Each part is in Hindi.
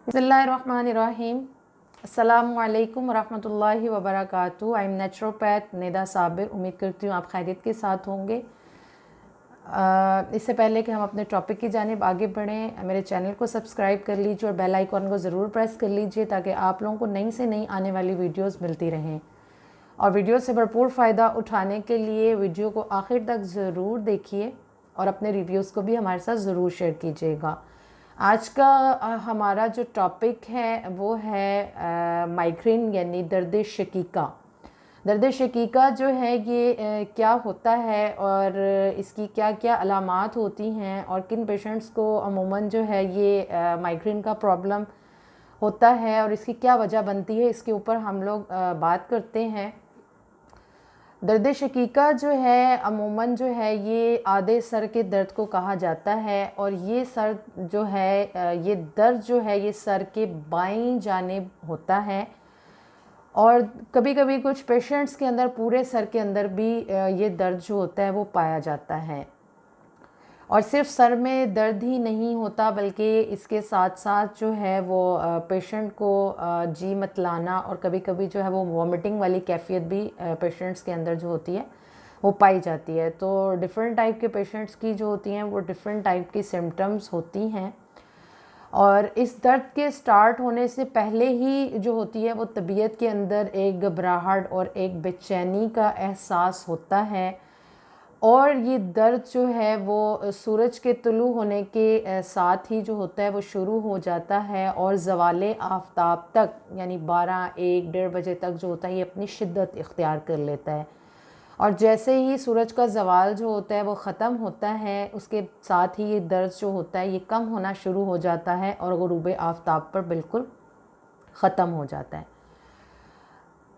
बिस्मिल्लाहिर्रहमानिर्रहीम। अस्सलामुअलैकुम वरहमतुल्लाहि वबरकातुहू। I am naturopath Nida Sabir. उम्मीद करती हूँ आप खैरियत के साथ होंगे। इससे पहले कि हम अपने टॉपिक की जानिब आगे बढ़ें, मेरे चैनल को सब्सक्राइब कर लीजिए और बेल आइकॉन को ज़रूर प्रेस कर लीजिए ताकि आप लोगों को नई से नई आने वाली वीडियोस मिलती रहें। और वीडियो से भरपूर फ़ायदा उठाने के लिए वीडियो को आखिर तक ज़रूर देखिए और अपने रिव्यूज़ को भी हमारे साथ ज़रूर शेयर कीजिएगा। आज का हमारा जो टॉपिक है वो है माइग्रेन यानी दर्द शकीका। दर्द शकीका जो है ये क्या होता है और इसकी क्या क्या अलामात होती हैं और किन पेशेंट्स को अमूमन जो है ये माइग्रेन का प्रॉब्लम होता है और इसकी क्या वजह बनती है, इसके ऊपर हम लोग बात करते हैं। दर्द शकीका जो है अमूमन जो है ये आधे सर के दर्द को कहा जाता है और ये सर जो है ये दर्द जो है ये सर के बाईं जानिब होता है और कभी कभी कुछ पेशेंट्स के अंदर पूरे सर के अंदर भी ये दर्द जो होता है वो पाया जाता है। और सिर्फ सर में दर्द ही नहीं होता बल्कि इसके साथ साथ जो है वो पेशेंट को जी मतलाना और कभी कभी जो है वो वॉमिटिंग वाली कैफियत भी पेशेंट्स के अंदर जो होती है वो पाई जाती है। तो डिफरेंट टाइप के पेशेंट्स की जो होती हैं वो डिफरेंट टाइप की सिम्टम्स होती हैं और इस दर्द के स्टार्ट होने से पहले ही जो होती है वो तबीयत के अंदर एक घबराहट और एक बेचैनी का एहसास होता है और ये दर्द जो है वो सूरज के तुलू होने के साथ ही जो होता है वो शुरू हो जाता है और ज़वाले आफ़ताब तक यानी 12-1-1:30 बजे तक जो होता है ये अपनी शिद्दत इख्तियार कर लेता है। और जैसे ही सूरज का ज़वाल जो होता है वो ख़त्म होता है उसके साथ ही ये दर्द जो होता है ये कम होना शुरू हो जाता है और ग़ुरूब आफ़ताब पर बिल्कुल ख़त्म हो जाता है।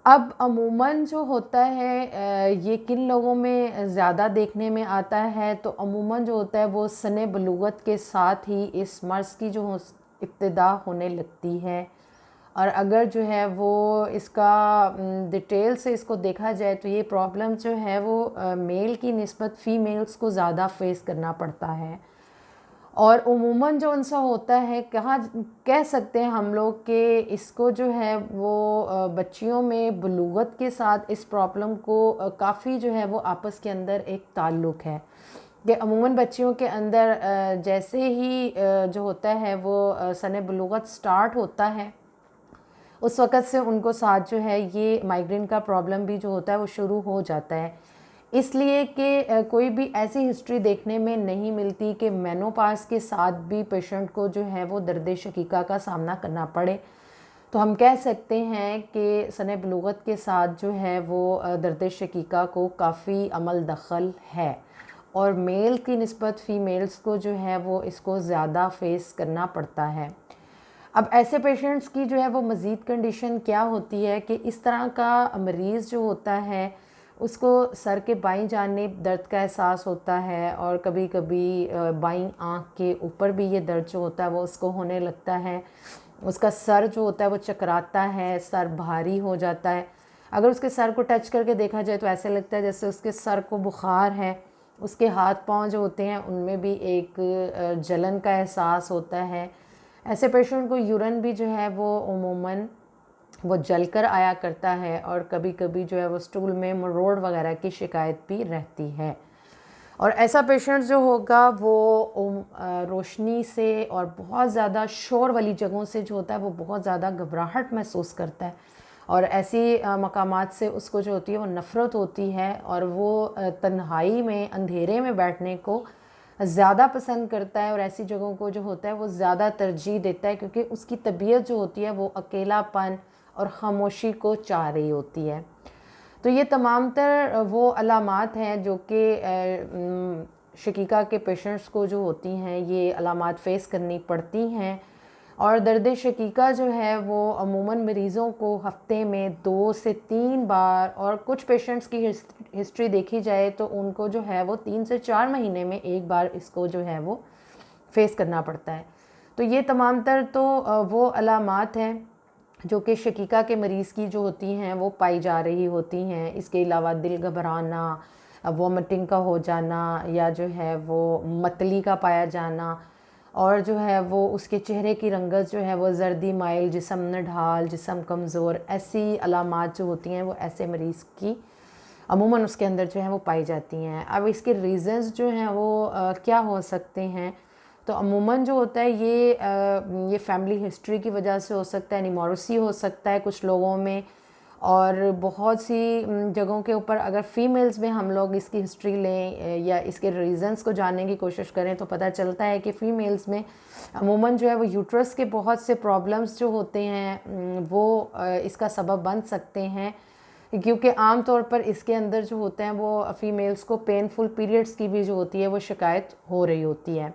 अब अमूमन जो होता है ये किन लोगों में ज़्यादा देखने में आता है, तो अमूमन जो होता है वो सने बलूगत के साथ ही इस मर्ज़ की जो इब्तिदा होने लगती है। और अगर जो है वो इसका डिटेल से इसको देखा जाए तो ये प्रॉब्लम जो है वो मेल की निस्बत फ़ीमेल्स को ज़्यादा फेस करना पड़ता है। और उमूमन जो उनसा होता है कह सकते हैं हम लोग कि इसको जो है वो बच्चियों में बलूगत के साथ इस प्रॉब्लम को काफ़ी जो है वो आपस के अंदर एक ताल्लुक़ है कि अमूमन बच्चियों के अंदर जैसे ही जो होता है वो सने बलूगत स्टार्ट होता है उस वक़्त से उनको साथ जो है ये माइग्रेन का प्रॉब्लम भी जो होता है वो शुरू हो जाता है। इसलिए कि कोई भी ऐसी हिस्ट्री देखने में नहीं मिलती कि मेनोपाज़ के साथ भी पेशेंट को जो है वो दर्द शकीका का सामना करना पड़े। तो हम कह सकते हैं कि सने बलूगत के साथ जो है वो दर्द शकीका को काफ़ी अमल दखल है और मेल की निस्बत फ़ीमेल्स को जो है वो इसको ज़्यादा फेस करना पड़ता है। अब ऐसे पेशेंट्स की जो है वो मज़ीद कंडीशन क्या होती है कि इस तरह का मरीज़ जो होता है उसको सर के बाईं जानिब दर्द का एहसास होता है और कभी कभी बाईं आँख के ऊपर भी ये दर्द जो होता है वो उसको होने लगता है। उसका सर जो होता है वो चकराता है, सर भारी हो जाता है। अगर उसके सर को टच करके देखा जाए तो ऐसे लगता है जैसे उसके सर को बुखार है। उसके हाथ पाँव जो होते हैं उनमें भी एक जलन का एहसास होता है। ऐसे पेशेंट को यूरिन भी जो है वो उमूमन वो जलकर आया करता है और कभी कभी जो है वो स्टूल में मरोड़ वगैरह की शिकायत भी रहती है। और ऐसा पेशेंट जो होगा वो रोशनी से और बहुत ज़्यादा शोर वाली जगहों से जो होता है वो बहुत ज़्यादा घबराहट महसूस करता है और ऐसी मकामात से उसको जो होती है वो नफ़रत होती है और वो तन्हाई में अंधेरे में बैठने को ज़्यादा पसंद करता है और ऐसी जगहों को जो होता है वो ज़्यादा तरजीह देता है क्योंकि उसकी तबीयत जो होती है वो अकेलापन और ख़ामोशी को चाह रही होती है। तो ये तमाम तर वो अलामात हैं जो कि शकीका के पेशेंट्स को जो होती हैं ये अलामात फ़ेस करनी पड़ती हैं। और दर्द शकीका जो है वो अमूमन मरीज़ों को हफ़्ते में 2 से 3 बार और कुछ पेशेंट्स की हिस्ट्री देखी जाए तो उनको जो है वो 3 से 4 महीने में एक बार इसको जो है वो फेस करना पड़ता है। तो ये तमाम तर तो वो अलामात हैं जो कि शकीका के मरीज़ की जो होती हैं वो पाई जा रही होती हैं। इसके अलावा दिल घबराना, वॉमिटिंग का हो जाना या जो है वो मतली का पाया जाना और जो है वो उसके चेहरे की रंगत जो है वो जर्दी माइल, जिस्म नढाल, जिस्म कमज़ोर, ऐसी अलामात जो होती हैं वो ऐसे मरीज़ की अमूमन उसके अंदर जो है वो पाई जाती हैं। अब इसके रीज़न्स जो हैं वो क्या हो सकते हैं, तो अमूमन जो होता है ये फैमिली हिस्ट्री की वजह से हो सकता है, निमोरेसी हो सकता है कुछ लोगों में, और बहुत सी जगहों के ऊपर अगर फीमेल्स में हम लोग इसकी हिस्ट्री लें या इसके रीज़न्स को जानने की कोशिश करें तो पता चलता है कि फ़ीमेल्स में अमूमन जो है वो यूट्रस के बहुत से प्रॉब्लम्स जो होते हैं वो इसका सबब बन सकते हैं, क्योंकि आम तौर पर इसके अंदर जो होते हैं वो फ़ीमेल्स को पेनफुल पीरियड्स की भी जो होती है वो शिकायत हो रही होती है।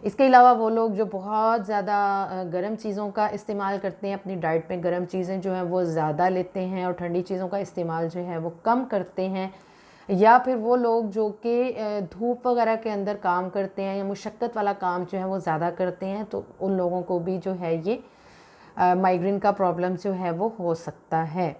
इसके अलावा वो लोग जो बहुत ज़्यादा गर्म चीज़ों का इस्तेमाल करते हैं अपनी डाइट में, गर्म चीज़ें जो हैं वो ज़्यादा लेते हैं और ठंडी चीज़ों का इस्तेमाल जो है वो कम करते हैं, या फिर वो लोग जो कि धूप वगैरह के अंदर काम करते हैं या मुशक्क़त वाला काम जो है वो ज़्यादा करते हैं, तो उन लोगों को भी जो है ये माइग्रेन का प्रॉब्लम जो है वो हो सकता है।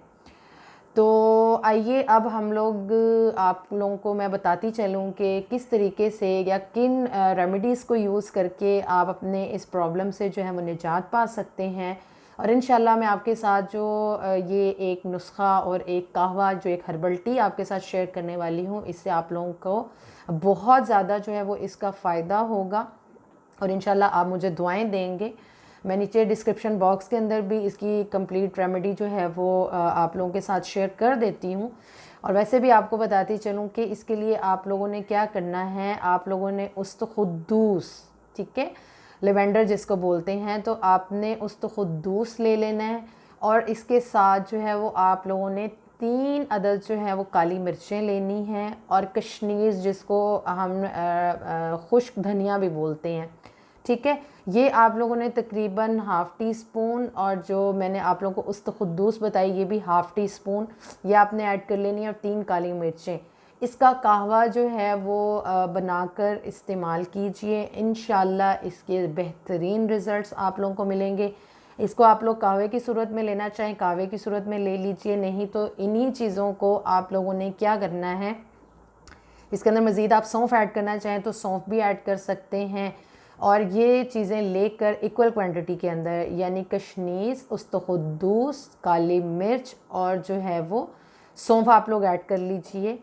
तो आइए अब हम लोग आप लोगों को मैं बताती चलूँ कि किस तरीके से या किन रेमेडीज़ को यूज़ करके आप अपने इस प्रॉब्लम से जो है वो निजात पा सकते हैं। और इंशाल्लाह मैं आपके साथ जो ये एक नुस्ख़ा और एक कहवा जो एक हर्बल टी आपके साथ शेयर करने वाली हूँ, इससे आप लोगों को बहुत ज़्यादा जो है वो इसका फ़ायदा होगा और इंशाल्लाह आप मुझे दुआएं देंगे। मैं नीचे डिस्क्रिप्शन बॉक्स के अंदर भी इसकी कंप्लीट रेमेडी जो है वो आप लोगों के साथ शेयर कर देती हूँ। और वैसे भी आपको बताती चलूँ कि इसके लिए आप लोगों ने क्या करना है, आप लोगों ने उस्तखुद्दूस, ठीक है, लेवेंडर जिसको बोलते हैं, तो आपने उस्तखुद्दूस ले लेना है और इसके साथ जो है वो आप लोगों ने 3 अदद जो है वो काली मिर्चें लेनी हैं और कशनीज़ जिसको हम खुश्क धनिया भी बोलते हैं, ठीक है, ये आप लोगों ने तकरीबन हाफ़ टी स्पून, और जो मैंने आप लोगों को उस्तखुद्दूस बताई ये भी हाफ़ टी स्पून ये आपने ऐड कर लेनी है, और 3 काली मिर्चें। इसका कहवा जो है वो बनाकर इस्तेमाल कीजिए, इंशाल्लाह इसके बेहतरीन रिज़ल्ट्स आप लोगों को मिलेंगे। इसको आप लोग कहवे की सूरत में लेना चाहें कहवे की सूरत में ले लीजिए, नहीं तो इन्हीं चीज़ों को आप लोगों ने क्या करना है, इसके अंदर मज़ीद आप सौंफ ऐड करना चाहें तो सौंफ भी ऐड कर सकते हैं। और ये चीज़ें लेकर इक्वल क्वांटिटी के अंदर, यानी कशनीज़, उस्तखुद्दूस, काली मिर्च और जो है वो सौंफ आप लोग ऐड कर लीजिए।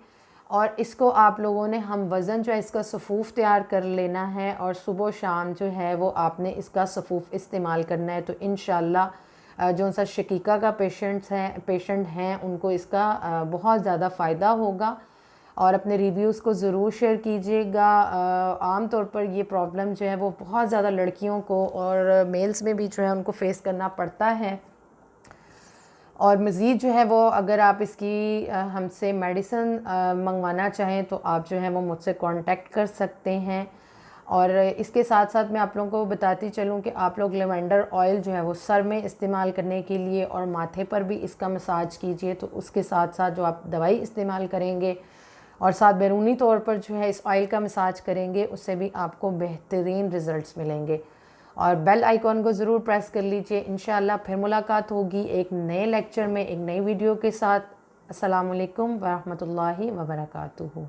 और इसको आप लोगों ने हम वज़न जो है इसका सफ़ूफ़ तैयार कर लेना है और सुबह शाम जो है वो आपने इसका सफ़ूफ़ इस्तेमाल करना है। तो इंशाल्लाह जो सा शकीका का पेशेंट हैं उनको इसका बहुत ज़्यादा फ़ायदा होगा। और अपने रिव्यूज़ को ज़रूर शेयर कीजिएगा। आम तौर पर ये प्रॉब्लम जो है वो बहुत ज़्यादा लड़कियों को और मेल्स में भी जो है उनको फ़ेस करना पड़ता है। और मज़ीद जो है वो अगर आप इसकी हमसे मेडिसिन मंगवाना चाहें तो आप जो है वो मुझसे कांटेक्ट कर सकते हैं। और इसके साथ साथ मैं आप लोगों को बताती चलूँ कि आप लोग लेवेंडर ऑयल जो है वो सर में इस्तेमाल करने के लिए और माथे पर भी इसका मसाज कीजिए, तो उसके साथ साथ जो आप दवाई इस्तेमाल करेंगे और साथ बैरूनी तौर पर जो है इस ऑयल का मसाज करेंगे, उससे भी आपको बेहतरीन रिज़ल्ट्स मिलेंगे। और बेल आइकॉन को ज़रूर प्रेस कर लीजिए। इंशाल्लाह फिर मुलाकात होगी एक नए लेक्चर में, एक नई वीडियो के साथ। अस्सलामु अलैकुम व रहमतुल्लाहि व बरकातुहू।